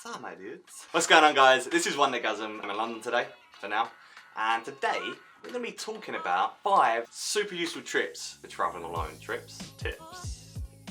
What's up, my dudes? What's going on, guys? This is Wandergasm. I'm in London today, for now. And today, we're going to be talking about 5 super useful trips for traveling alone. Tips.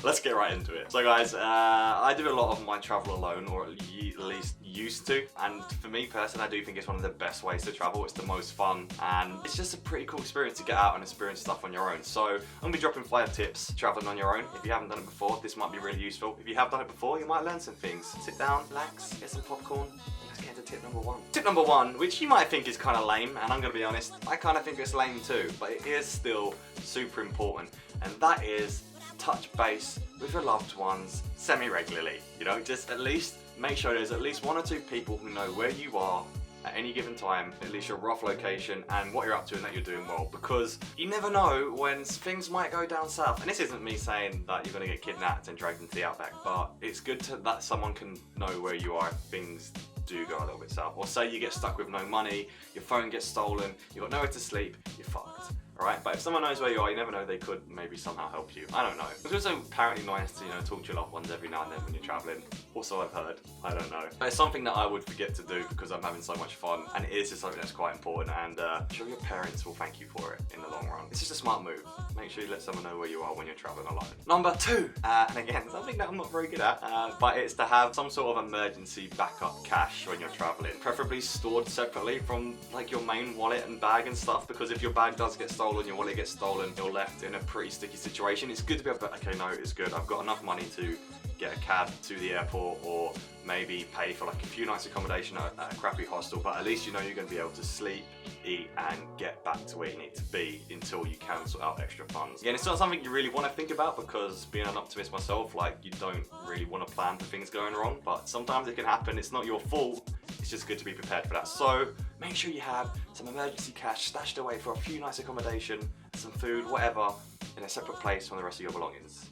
Let's get right into it. So guys, I do a lot of my travel alone, or at least used to. And for me personally, I do think it's one of the best ways to travel. It's the most fun, and it's just a pretty cool experience to get out and experience stuff on your own. So I'm going to be dropping 5 tips traveling on your own. If you haven't done it before, this might be really useful. If you have done it before, you might learn some things. Sit down, relax, get some popcorn. Let's get into tip number 1. Tip number 1, which you might think is kind of lame, and I'm going to be honest, I kind of think it's lame too, but it is still super important, and that is touch base with your loved ones semi-regularly. You know, just at least make sure there's at least 1 or 2 people who know where you are at any given time, at least your rough location and what you're up to and that you're doing well, because you never know when things might go down south. And this isn't me saying that you're going to get kidnapped and dragged into the outback, but it's good that someone can know where you are if things do go a little bit south. Or say you get stuck with no money, your phone gets stolen, you've got nowhere to sleep, you're fucked. Alright, but if someone knows where you are, you never know, they could maybe somehow help you. I don't know. It's also apparently nice to, talk to your loved ones every now and then when you're travelling. Also, I've heard. I don't know. But it's something that I would forget to do because I'm having so much fun, and it is just something that's quite important, and I'm sure your parents will thank you for it in the long run. It's just a smart move. Make sure you let someone know where you are when you're travelling alone. Number 2, and again, something that I'm not very good at, but it's to have some sort of emergency backup cash when you're travelling. Preferably stored separately from like your main wallet and bag and stuff, because if your bag does get stolen, your wallet gets stolen, you're left in a pretty sticky situation. It's good to be able to, okay, no, it's good. I've got enough money to get a cab to the airport, or maybe pay for like a few nights accommodation at a crappy hostel, but at least you know you're going to be able to sleep, eat, and get back to where you need to be until you can sort out extra funds. Again, it's not something you really want to think about, because being an optimist myself, like, you don't really want to plan for things going wrong, but sometimes it can happen. It's not your fault. It's just good to be prepared for that. So make sure you have some emergency cash stashed away for a few nights accommodation, some food, whatever, in a separate place from the rest of your belongings.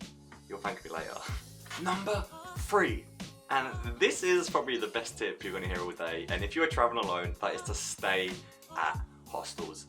You'll thank me later. Number 3. And this is probably the best tip you're going to hear all day, and if you're traveling alone, that is to stay at hostels.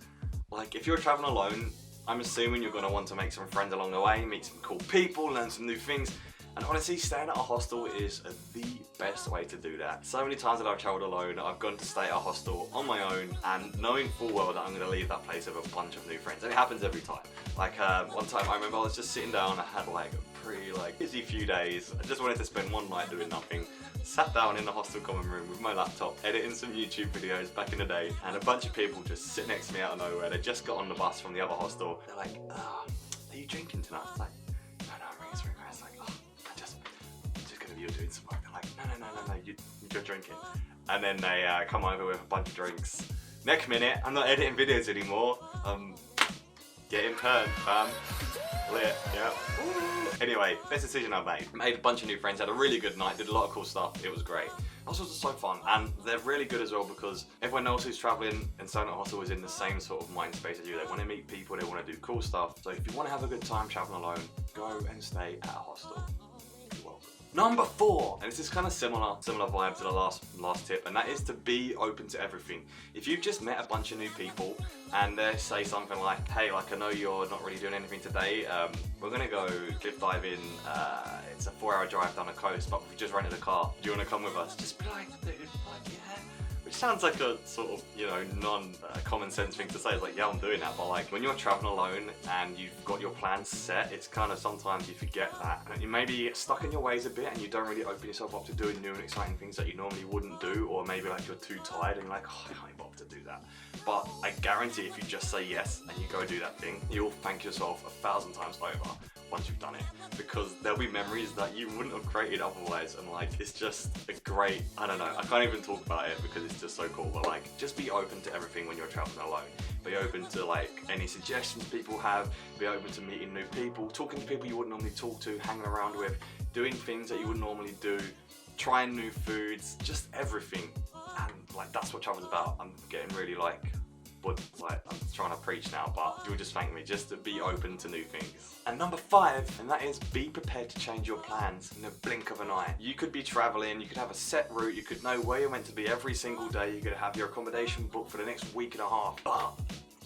Like, if you're traveling alone, I'm assuming you're going to want to make some friends along the way, meet some cool people, learn some new things, and honestly, staying at a hostel is the best way to do that. So many times that I've travelled alone, I've gone to stay at a hostel on my own, and knowing full well that I'm going to leave that place with a bunch of new friends, and it happens every time. Like, one time I remember I was just sitting down, I had like a pretty busy few days, I just wanted to spend one night doing nothing. Sat down in the hostel common room with my laptop, editing some YouTube videos back in the day, and a bunch of people just sit next to me out of nowhere. They just got on the bus from the other hostel. They're like, are you drinking tonight? I was like, no, it's really nice. Like, I'm just gonna be doing some work. They're like, no, you're drinking. And then they come over with a bunch of drinks. Next minute, I'm not editing videos anymore. Getting turned, fam. Lit, yeah. Ooh. Anyway, best decision I've made. Made a bunch of new friends, had a really good night, did a lot of cool stuff, it was great. Hostels are so fun, and they're really good as well because everyone else who's travelling and staying at a hostel is in the same sort of mind space as you. They want to meet people, they want to do cool stuff. So if you want to have a good time travelling alone, go and stay at a hostel. You're welcome. Number 4, and this is kind of similar vibe to the last tip, and that is to be open to everything. If you've just met a bunch of new people and they say something like, hey, like, I know you're not really doing anything today, we're gonna go cliff diving, it's a 4-hour drive down the coast, but we just rented a car, do you want to come with us? Just be like, dude, like, yeah. Which sounds like a sort of, non-common sense thing to say. It's like, yeah, I'm doing that. But like, when you're traveling alone and you've got your plans set, it's kind of sometimes you forget that. And you maybe get stuck in your ways a bit and you don't really open yourself up to doing new and exciting things that you normally wouldn't do. Or maybe like you're too tired and you're like, oh, I can't be bothered to do that. But I guarantee if you just say yes and you go do that thing, you'll thank yourself 1,000 times over once you've done it, because there'll be memories that you wouldn't have created otherwise, and like, it's just a great, I don't know, I can't even talk about it because it's just so cool, but like, just be open to everything when you're traveling alone. Be open to like any suggestions people have, be open to meeting new people, talking to people you wouldn't normally talk to, hanging around with, doing things that you wouldn't normally do, trying new foods, just everything. And like, that's what travel's about. I'm getting really I'm trying to preach now, but you'll just thank me, just to be open to new things. And number 5, and that is be prepared to change your plans in the blink of an eye. You could be traveling, you could have a set route, you could know where you're meant to be every single day, you could have your accommodation booked for the next week and a half, but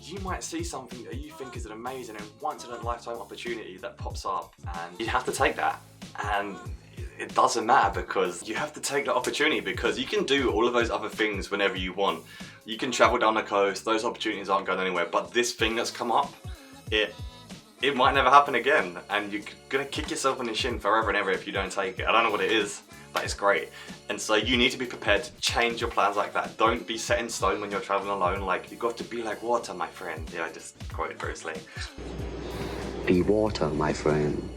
you might see something that you think is an amazing and once in a lifetime opportunity that pops up, and you have to take that. And it doesn't matter, because you have to take the opportunity, because you can do all of those other things whenever you want. You can travel down the coast, those opportunities aren't going anywhere, but this thing that's come up, it might never happen again, and you're gonna kick yourself in the shin forever and ever if you don't take it. I don't know what it is, but it's great. And so you need to be prepared to change your plans like that. Don't be set in stone when you're traveling alone. Like, you've got to be like water, my friend. Yeah, I just quoted Bruce Lee. Be water, my friend.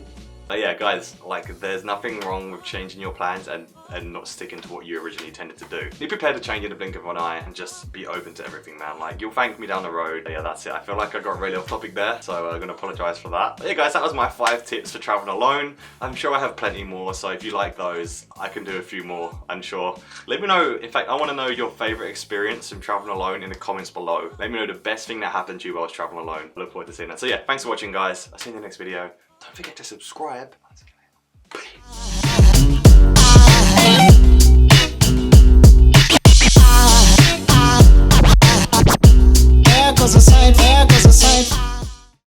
But yeah, guys, like, there's nothing wrong with changing your plans and not sticking to what you originally intended to do. Be prepared to change in the blink of an eye and just be open to everything, man. Like, you'll thank me down the road. But yeah, that's it. I feel like I got really off topic there, so I'm gonna apologize for that. But yeah, guys, that was my 5 tips for traveling alone. I'm sure I have plenty more, so if you like those, I can do a few more, I'm sure. Let me know, in fact, I wanna know your favorite experience from traveling alone in the comments below. Let me know the best thing that happened to you while I was traveling alone. I look forward to seeing that. So yeah, thanks for watching, guys. I'll see you in the next video. Don't forget to subscribe. There goes a sight, there goes a sight.